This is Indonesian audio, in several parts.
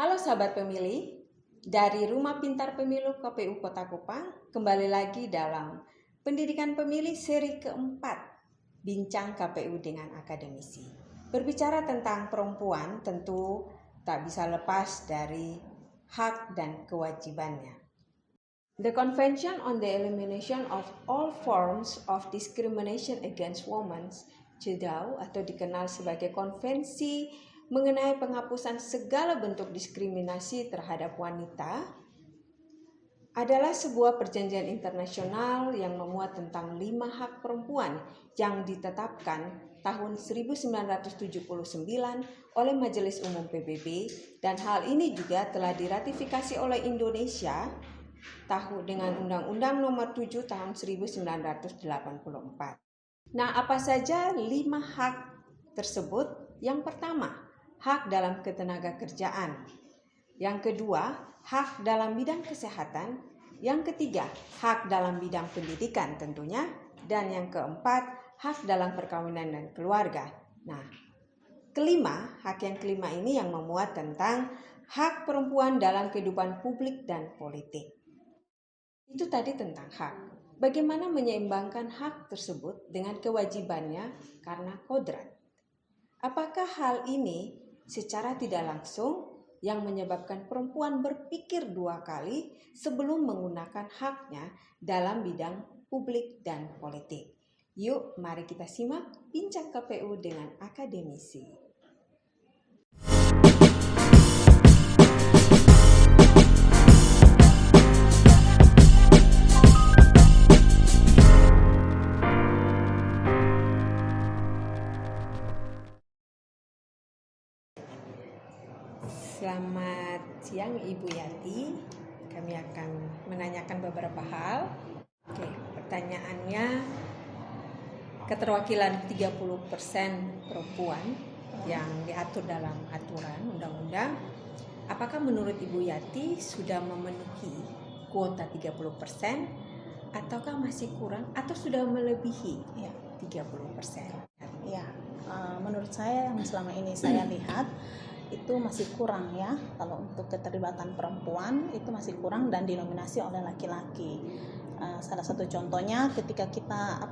Halo sahabat pemilih, dari Rumah Pintar Pemilu KPU Kota Kupang, kembali lagi dalam Pendidikan Pemilih seri keempat, Bincang KPU dengan Akademisi. Berbicara tentang perempuan tentu tak bisa lepas dari hak dan kewajibannya. The Convention on the Elimination of All Forms of Discrimination Against Women, CEDAW atau dikenal sebagai Konvensi mengenai penghapusan segala bentuk diskriminasi terhadap wanita, adalah sebuah perjanjian internasional yang memuat tentang 5 hak perempuan yang ditetapkan tahun 1979 oleh Majelis Umum PBB, dan hal ini juga telah diratifikasi oleh Indonesia dengan Undang-Undang Nomor 7 Tahun 1984. Nah, apa saja 5 hak tersebut? Yang pertama, hak dalam ketenagakerjaan. Yang kedua, hak dalam bidang kesehatan. Yang ketiga, hak dalam bidang pendidikan tentunya. Dan yang keempat, hak dalam perkawinan dan keluarga. Nah, hak yang kelima ini yang memuat tentang hak perempuan dalam kehidupan publik dan politik. Itu tadi tentang hak. Bagaimana menyeimbangkan hak tersebut dengan kewajibannya karena kodrat? Apakah hal ini secara tidak langsung yang menyebabkan perempuan berpikir 2 kali sebelum menggunakan haknya dalam bidang publik dan politik? Yuk, mari kita simak Bincang KPU dengan Akademisi. Selamat siang Ibu Yati, kami akan menanyakan beberapa hal. Oke, pertanyaannya, keterwakilan 30% perempuan yang diatur dalam aturan undang-undang, apakah menurut Ibu Yati sudah memenuhi kuota 30% ataukah masih kurang atau sudah melebihi 30%? Ya, menurut saya yang selama ini saya lihat itu masih kurang ya. Kalau untuk keterlibatan perempuan itu masih kurang dan didominasi oleh laki-laki. Salah satu contohnya ketika kita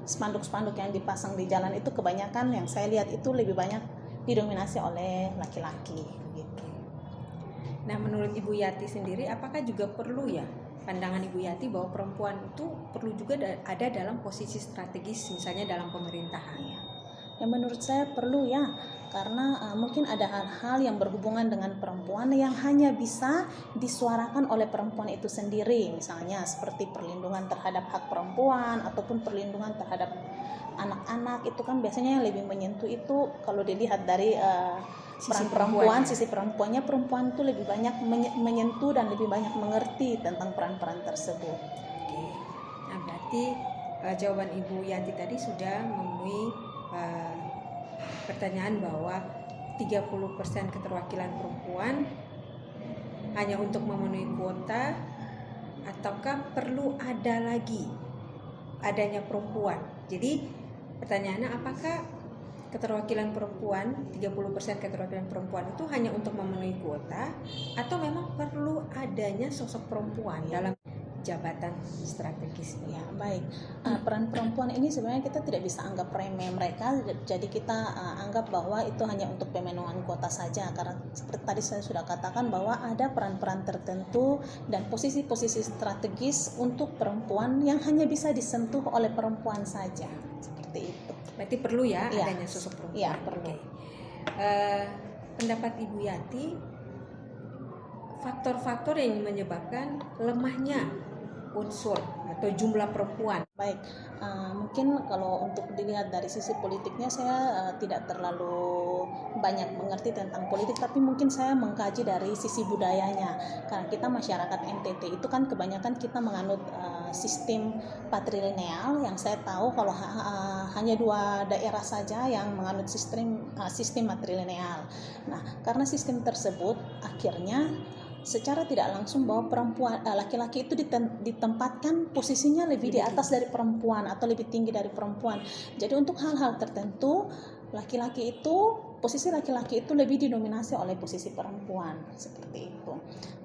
spanduk-spanduk yang dipasang di jalan itu kebanyakan yang saya lihat itu lebih banyak didominasi oleh laki-laki gitu. Nah, menurut Ibu Yati sendiri apakah juga perlu ya pandangan Ibu Yati bahwa perempuan itu perlu juga ada dalam posisi strategis misalnya dalam pemerintahan? Ya, menurut saya perlu ya, karena mungkin ada hal-hal yang berhubungan dengan perempuan yang hanya bisa disuarakan oleh perempuan itu sendiri, misalnya seperti perlindungan terhadap hak perempuan ataupun perlindungan terhadap anak-anak. Itu kan biasanya yang lebih menyentuh itu kalau dilihat dari peran perempuan, sisi perempuannya, perempuan itu lebih banyak menyentuh dan lebih banyak mengerti tentang peran-peran tersebut. Oke. Nah, berarti jawaban Ibu Yanti tadi sudah memenuhi pertanyaan bahwa 30% keterwakilan perempuan hanya untuk memenuhi kuota ataukah perlu ada lagi adanya perempuan. Jadi pertanyaannya, apakah keterwakilan perempuan, 30% keterwakilan perempuan itu hanya untuk memenuhi kuota atau memang perlu adanya sosok perempuan dalam jabatan strategis? Ya, baik. Peran perempuan ini sebenarnya kita tidak bisa anggap remeh mereka, jadi kita anggap bahwa itu hanya untuk pemenuhan kuota saja, karena seperti tadi saya sudah katakan bahwa ada peran-peran tertentu dan posisi-posisi strategis untuk perempuan yang hanya bisa disentuh oleh perempuan saja, seperti itu. Berarti perlu ya adanya sosok perempuan? Ya, perlu. Pendapat Ibu Yati, faktor-faktor yang menyebabkan lemahnya unsur atau jumlah perempuan. Baik, mungkin kalau untuk dilihat dari sisi politiknya saya tidak terlalu banyak mengerti tentang politik, tapi mungkin saya mengkaji dari sisi budayanya. Karena kita masyarakat NTT itu kan kebanyakan kita menganut sistem patrilineal, yang saya tahu kalau hanya 2 daerah saja yang menganut sistem matrilineal. Nah, karena sistem tersebut akhirnya secara tidak langsung bahwa perempuan laki-laki itu ditempatkan posisinya lebih di atas dari perempuan atau lebih tinggi dari perempuan. Jadi untuk hal-hal tertentu laki-laki itu posisi laki-laki itu lebih didominasi oleh posisi perempuan seperti itu.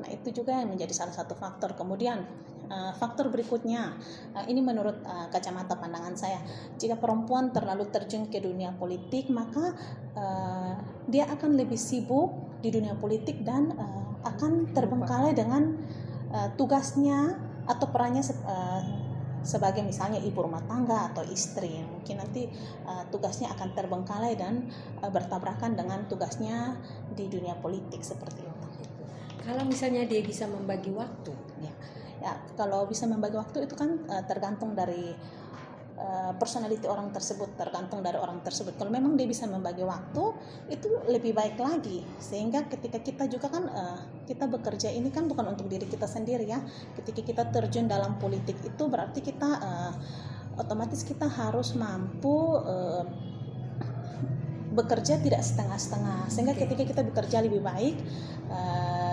Nah, itu juga yang menjadi salah satu faktor. Kemudian faktor berikutnya, ini menurut kacamata pandangan saya, jika perempuan terlalu terjun ke dunia politik, maka dia akan lebih sibuk di dunia politik dan akan terbengkalai dengan tugasnya atau perannya sebagai misalnya ibu rumah tangga atau istri. Mungkin nanti tugasnya akan terbengkalai dan bertabrakan dengan tugasnya di dunia politik seperti itu. Kalau misalnya dia bisa membagi waktu, ya kalau bisa membagi waktu itu kan tergantung dari personality orang tersebut, tergantung dari orang tersebut. Kalau memang dia bisa membagi waktu, itu lebih baik lagi. Sehingga ketika kita juga kan kita bekerja ini kan bukan untuk diri kita sendiri ya. Ketika kita terjun dalam politik itu berarti kita otomatis kita harus mampu bekerja tidak setengah-setengah. Sehingga ketika kita bekerja lebih baik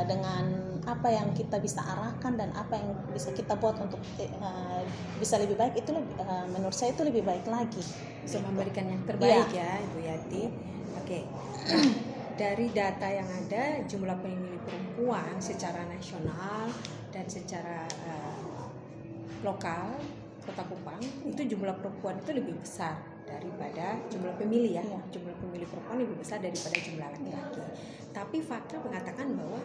dengan apa yang kita bisa arahkan dan apa yang bisa kita buat untuk bisa lebih baik, itu menurut saya itu lebih baik lagi, bisa memberikan yang terbaik ya Ibu Yati. Oke. Nah, dari data yang ada, jumlah pemilih perempuan secara nasional dan secara lokal Kota Kupang itu jumlah perempuan itu lebih besar daripada jumlah pemilih ya. Jumlah pemilih perempuan lebih besar daripada jumlah laki-laki. Tapi fakta mengatakan bahwa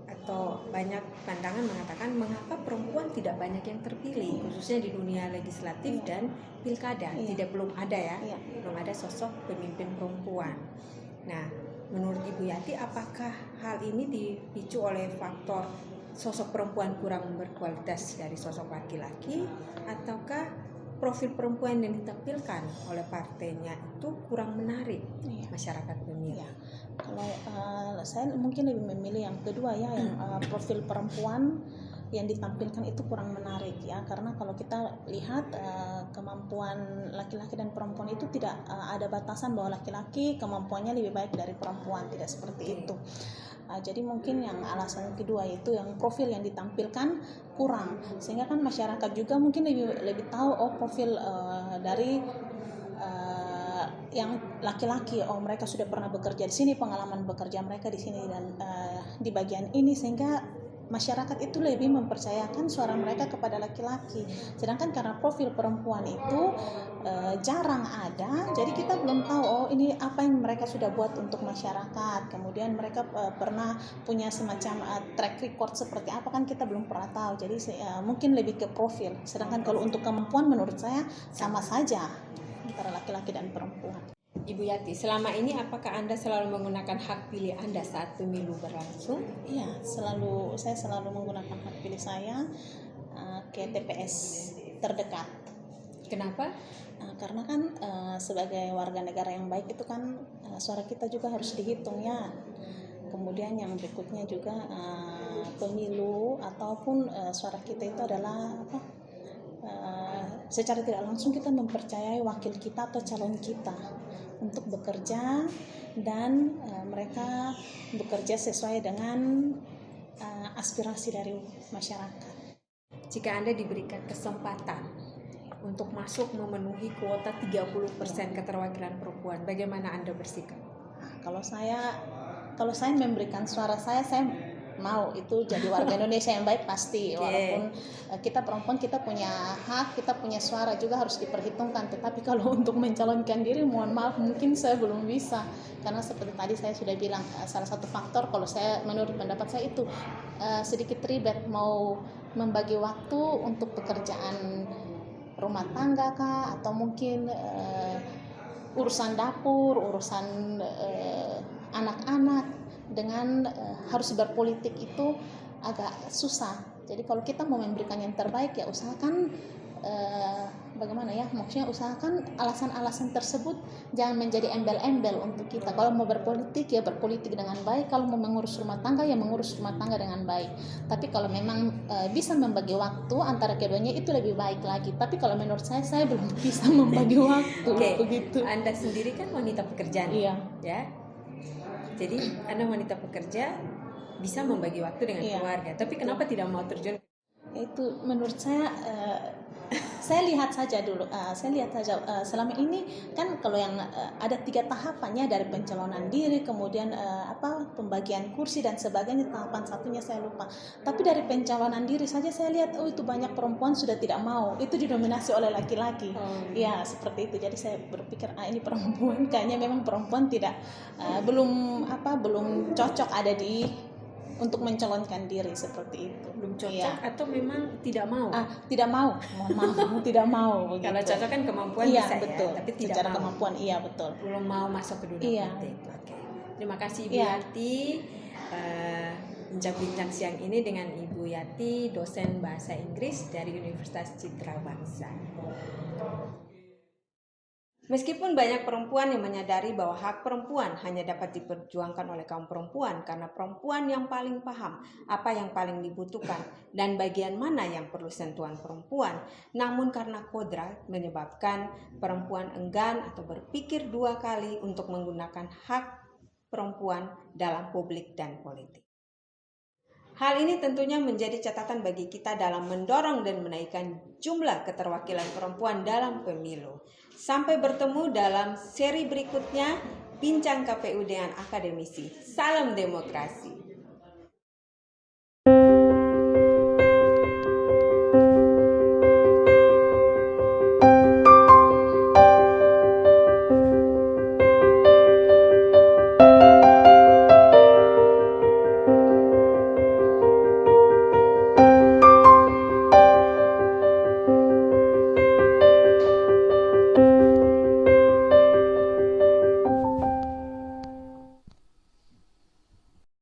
atau banyak pandangan mengatakan mengapa perempuan tidak banyak yang terpilih, khususnya di dunia legislatif dan pilkada. Belum ada ya, belum ada sosok pemimpin perempuan. Nah, menurut Ibu Yati, apakah hal ini dipicu oleh faktor sosok perempuan kurang berkualitas dari sosok laki-laki, ataukah profil perempuan yang ditampilkan oleh partainya itu kurang menarik masyarakat pemilih? Kalau saya mungkin lebih memilih yang kedua ya, yang profil perempuan yang ditampilkan itu kurang menarik ya, karena kalau kita lihat kemampuan laki-laki dan perempuan itu tidak ada batasan bahwa laki-laki kemampuannya lebih baik dari perempuan, tidak seperti itu. Jadi mungkin yang alasan kedua itu yang profil yang ditampilkan kurang, sehingga kan masyarakat juga mungkin lebih tahu profil dari yang laki-laki, mereka sudah pernah bekerja di sini, pengalaman bekerja mereka di sini dan di bagian ini, sehingga masyarakat itu lebih mempercayakan suara mereka kepada laki-laki. Sedangkan karena profil perempuan itu jarang ada, jadi kita belum tahu ini apa yang mereka sudah buat untuk masyarakat. Kemudian mereka pernah punya semacam track record seperti apa, kan kita belum pernah tahu. Jadi mungkin lebih ke profil. Sedangkan kalau untuk kemampuan menurut saya sama saja antara laki-laki dan perempuan. Ibu Yati, selama ini apakah Anda selalu menggunakan hak pilih Anda saat pemilu berlangsung? Iya, saya selalu menggunakan hak pilih saya ke TPS terdekat. Kenapa? Karena kan sebagai warga negara yang baik itu kan suara kita juga harus dihitung ya. Kemudian yang berikutnya juga pemilu ataupun suara kita itu adalah secara tidak langsung kita mempercayai wakil kita atau calon kita untuk bekerja dan mereka bekerja sesuai dengan aspirasi dari masyarakat. Jika Anda diberikan kesempatan untuk masuk memenuhi kuota 30% keterwakilan perempuan, bagaimana Anda bersikap? Kalau saya memberikan suara saya mau itu jadi warga Indonesia yang baik pasti. Walaupun kita perempuan, kita punya hak, kita punya suara juga harus diperhitungkan. Tetapi kalau untuk mencalonkan diri, mohon maaf, mungkin saya belum bisa. Karena seperti tadi saya sudah bilang, salah satu faktor kalau saya menurut pendapat saya itu sedikit ribet, mau membagi waktu untuk pekerjaan rumah tangga kah, atau mungkin urusan dapur, urusan anak-anak, dengan harus berpolitik itu agak susah. Jadi kalau kita mau memberikan yang terbaik ya usahakan bagaimana ya, maksudnya usahakan alasan-alasan tersebut jangan menjadi embel-embel untuk kita. Kalau mau berpolitik ya berpolitik dengan baik, kalau mau mengurus rumah tangga ya mengurus rumah tangga dengan baik. Tapi kalau memang bisa membagi waktu antara keduanya itu lebih baik lagi. Tapi kalau menurut saya belum bisa membagi waktu. Begitu. Anda sendiri kan wanita pekerjaan. Iya. Ya. Jadi Anda wanita pekerja bisa membagi waktu dengan keluarga. Tapi kenapa tidak mau terjun? Itu menurut saya saya lihat saja dulu, selama ini kan kalau yang ada 3 tahapannya, dari pencalonan diri, kemudian pembagian kursi dan sebagainya. Tahapan satunya saya lupa. Tapi dari pencalonan diri saja saya lihat, itu banyak perempuan sudah tidak mau, itu didominasi oleh laki-laki. Ya seperti itu. Jadi saya berpikir ini perempuan kayaknya memang perempuan tidak belum cocok ada untuk mencalonkan diri seperti itu. Belum cocok atau memang tidak mau? Tidak mau, mohon maaf, tidak mau. Begitu. Kalau cocok kan kemampuan iya, bisa betul. ya, tapi tidak secara mau. Kemampuan, iya betul. Belum mau masuk ke dunia politik. Oke. Terima kasih Ibu Yati. Bincang-bincang siang ini dengan Ibu Yati, dosen bahasa Inggris dari Universitas Citra Bangsa. Meskipun banyak perempuan yang menyadari bahwa hak perempuan hanya dapat diperjuangkan oleh kaum perempuan karena perempuan yang paling paham apa yang paling dibutuhkan dan bagian mana yang perlu sentuhan perempuan, namun karena kodrat menyebabkan perempuan enggan atau berpikir 2 kali untuk menggunakan hak perempuan dalam publik dan politik. Hal ini tentunya menjadi catatan bagi kita dalam mendorong dan menaikkan jumlah keterwakilan perempuan dalam pemilu. Sampai bertemu dalam seri berikutnya, Bincang KPU dengan Akademisi. Salam demokrasi.